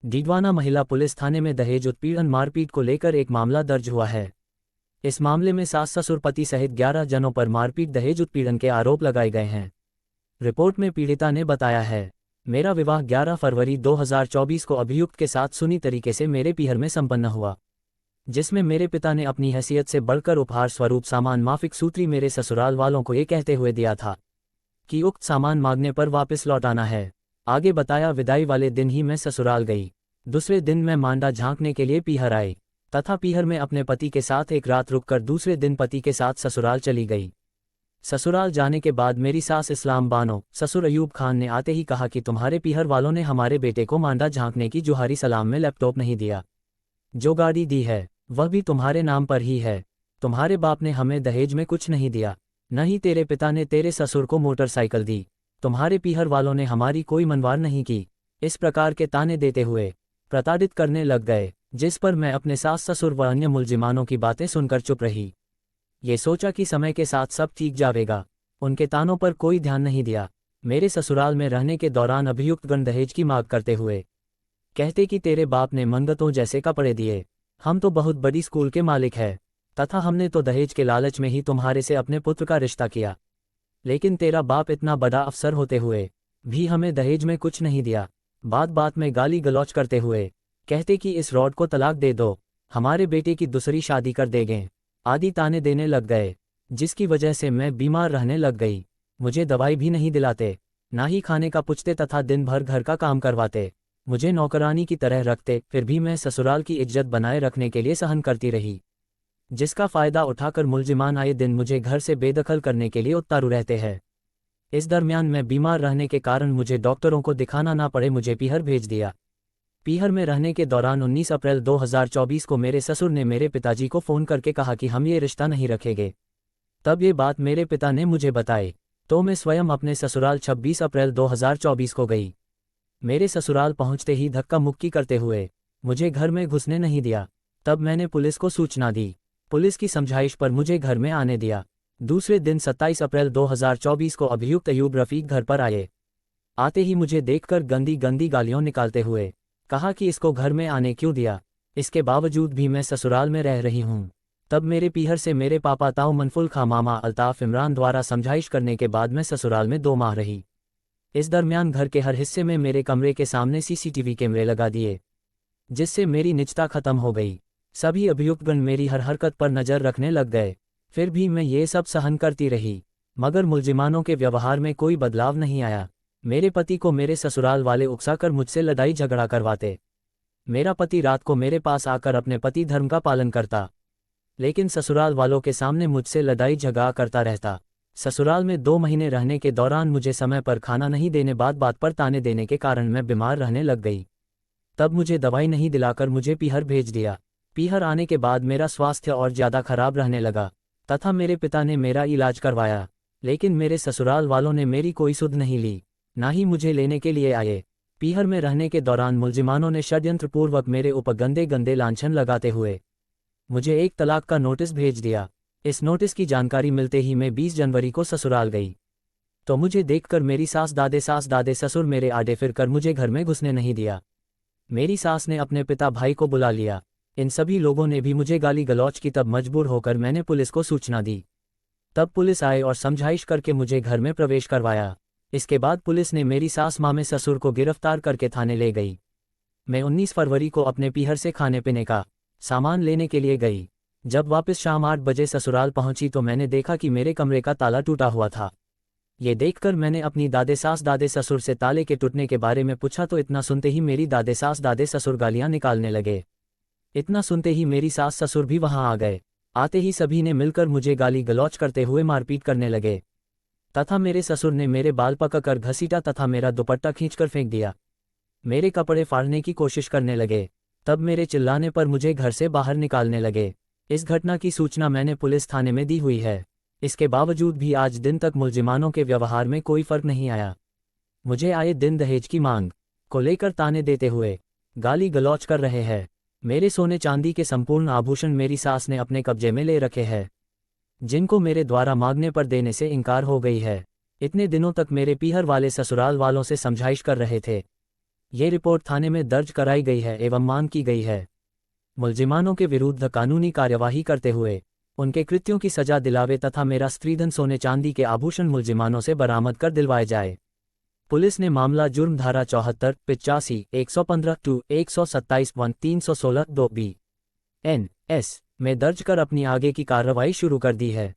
डीडवाना महिला पुलिस थाने में दहेज उत्पीड़न मारपीट को लेकर एक मामला दर्ज हुआ है। इस मामले में सास ससुर पति सहित 11 जनों पर मारपीट दहेज उत्पीड़न के आरोप लगाए गए हैं। रिपोर्ट में पीड़िता ने बताया है, मेरा विवाह 11 फरवरी 2024 को अभियुक्त के साथ सुनी तरीके से मेरे पीहर में संपन्न हुआ, जिसमें मेरे पिता ने अपनी हैसियत से बढ़कर उपहार स्वरूप सामान माफिक सूत्री मेरे ससुराल वालों को ये कहते हुए दिया था कि उक्त सामान मांगने पर वापस लौटाना है। आगे बताया, विदाई वाले दिन ही मैं ससुराल गई। दूसरे दिन मैं मांडा झांकने के लिए पीहर आई तथा पीहर में अपने पति के साथ एक रात रुककर दूसरे दिन पति के साथ ससुराल चली गई। ससुराल जाने के बाद मेरी सास इस्लाम बानो ससुर अयूब खान ने आते ही कहा कि तुम्हारे पीहर वालों ने हमारे बेटे को मांडा झांकने की जुहारी सलाम में लैपटॉप नहीं दिया, जो गाड़ी दी है वह भी तुम्हारे नाम पर ही है। तुम्हारे बाप ने हमें दहेज में कुछ नहीं दिया, न ही तेरे पिता ने तेरे ससुर को मोटरसाइकिल दी। तुम्हारे पीहर वालों ने हमारी कोई मनवार नहीं की। इस प्रकार के ताने देते हुए प्रताड़ित करने लग गए, जिस पर मैं अपने सास ससुर व अन्य मुलजिमानों की बातें सुनकर चुप रही। ये सोचा कि समय के साथ सब ठीक जाएगा। उनके तानों पर कोई ध्यान नहीं दिया। मेरे ससुराल में रहने के दौरान अभियुक्तगण दहेज की मांग करते हुए कहते कि तेरे बाप ने मंगतों जैसे कपड़े दिए, हम तो बहुत बड़ी स्कूल के मालिक हैं, तथा हमने तो दहेज के लालच में ही तुम्हारे से अपने पुत्र का रिश्ता किया। लेकिन तेरा बाप इतना बड़ा अफसर होते हुए भी हमें दहेज में कुछ नहीं दिया। बात बात में गाली गलौच करते हुए कहते कि इस रॉड को तलाक दे दो, हमारे बेटे की दूसरी शादी कर देंगे, आदि ताने देने लग गए, जिसकी वजह से मैं बीमार रहने लग गई। मुझे दवाई भी नहीं दिलाते, ना ही खाने का पूछते तथा दिन भर घर का काम करवाते। मुझे नौकरानी की तरह रखते, फिर भी मैं ससुराल की इज्जत बनाए रखने के लिए सहन करती रही, जिसका फायदा उठाकर मुलजिमान आए दिन मुझे घर से बेदखल करने के लिए उतारू रहते हैं। इस दरमियान मैं बीमार रहने के कारण मुझे डॉक्टरों को दिखाना ना पड़े मुझे पीहर भेज दिया। पीहर में रहने के दौरान 19 अप्रैल 2024 को मेरे ससुर ने मेरे पिताजी को फ़ोन करके कहा कि हम ये रिश्ता नहीं रखेंगे। तब ये बात मेरे पिता ने मुझे बताई, तो मैं स्वयं अपने ससुराल 26 अप्रैल 2024 को गई। मेरे ससुराल पहुंचते ही धक्का मुक्की करते हुए मुझे घर में घुसने नहीं दिया। तब मैंने पुलिस को सूचना दी। पुलिस की समझाइश पर मुझे घर में आने दिया। दूसरे दिन 27 अप्रैल 2024 को अभियुक्त अयूब रफ़ीक घर पर आए। आते ही मुझे देखकर गंदी गंदी गालियां निकालते हुए कहा कि इसको घर में आने क्यों दिया, इसके बावजूद भी मैं ससुराल में रह रही हूँ। तब मेरे पीहर से मेरे पापा ताऊ मनफुल खां मामा अल्ताफ़ इमरान द्वारा समझाइश करने के बाद मैं ससुराल में 2 माह रही। इस दरमियान घर के हर हिस्से में मेरे कमरे के सामने CCTV कैमरे लगा दिए, जिससे मेरी निजता खत्म हो गई। सभी अभियुक्तगण मेरी हर हरकत पर नज़र रखने लग गए। फिर भी मैं ये सब सहन करती रही, मगर मुलजिमानों के व्यवहार में कोई बदलाव नहीं आया। मेरे पति को मेरे ससुराल वाले उकसाकर मुझसे लड़ाई झगड़ा करवाते। मेरा पति रात को मेरे पास आकर अपने पति धर्म का पालन करता, लेकिन ससुराल वालों के सामने मुझसे लड़ाई झगड़ा करता रहता। ससुराल में 2 महीने रहने के दौरान मुझे समय पर खाना नहीं देने, बात बात पर ताने देने के कारण मैं बीमार रहने लग गई। तब मुझे दवाई नहीं दिलाकर मुझे पीहर भेज दिया। पीहर आने के बाद मेरा स्वास्थ्य और ज़्यादा खराब रहने लगा तथा मेरे पिता ने मेरा इलाज करवाया, लेकिन मेरे ससुराल वालों ने मेरी कोई सुध नहीं ली, ना ही मुझे लेने के लिए आए। पीहर में रहने के दौरान मुलजिमानों ने षड्यंत्रपूर्वक मेरे ऊपर गंदे गंदे लांछन लगाते हुए मुझे 1 तलाक का नोटिस भेज दिया। इस नोटिस की जानकारी मिलते ही मैं 20 जनवरी को ससुराल गई, तो मुझे देखकर मेरी सास दादे ससुर मेरे आड़े फिरकर मुझे घर में घुसने नहीं दिया। मेरी सास ने अपने पिता भाई को बुला लिया। इन सभी लोगों ने भी मुझे गाली गलौच की। तब मजबूर होकर मैंने पुलिस को सूचना दी। तब पुलिस आए और समझाइश करके मुझे घर में प्रवेश करवाया। इसके बाद पुलिस ने मेरी सास मामे ससुर को गिरफ्तार करके थाने ले गई। मैं 19 फरवरी को अपने पीहर से खाने पीने का सामान लेने के लिए गई। जब वापस शाम 8 बजे ससुराल पहुंची तो मैंने देखा कि मेरे कमरे का ताला टूटा हुआ था। ये देखकर मैंने अपनी दादे ससुर से ताले के टूटने के बारे में पूछा, तो इतना सुनते ही मेरी दादे ससुर गालियां निकालने लगे। इतना सुनते ही मेरी सास ससुर भी वहां आ गए। आते ही सभी ने मिलकर मुझे गाली गलौच करते हुए मारपीट करने लगे तथा मेरे ससुर ने मेरे बाल पकड़कर घसीटा तथा मेरा दुपट्टा खींचकर फेंक दिया। मेरे कपड़े फाड़ने की कोशिश करने लगे। तब मेरे चिल्लाने पर मुझे घर से बाहर निकालने लगे। इस घटना की सूचना मैंने पुलिस थाने में दी हुई है। इसके बावजूद भी आज दिन तक मुलजिमानों के व्यवहार में कोई फर्क नहीं आया। मुझे आए दिन दहेज की मांग को लेकर ताने देते हुए गाली गलौच कर रहे हैं। मेरे सोने चांदी के संपूर्ण आभूषण मेरी सास ने अपने कब्जे में ले रखे हैं, जिनको मेरे द्वारा मांगने पर देने से इनकार हो गई है। इतने दिनों तक मेरे पीहर वाले ससुराल वालों से समझाइश कर रहे थे, ये रिपोर्ट थाने में दर्ज कराई गई है एवं मांग की गई है मुलजिमानों के विरुद्ध कानूनी कार्यवाही करते हुए उनके कृत्यों की सजा दिलावे तथा मेरा स्त्रीधन सोने चांदी के आभूषण मुलजिमानों से बरामद कर दिलवाए जाए। पुलिस ने मामला जुर्म धारा 74, 85, 115 टू 127 1 316 2 बी एन एस में दर्ज कर अपनी आगे की कार्रवाई शुरू कर दी है।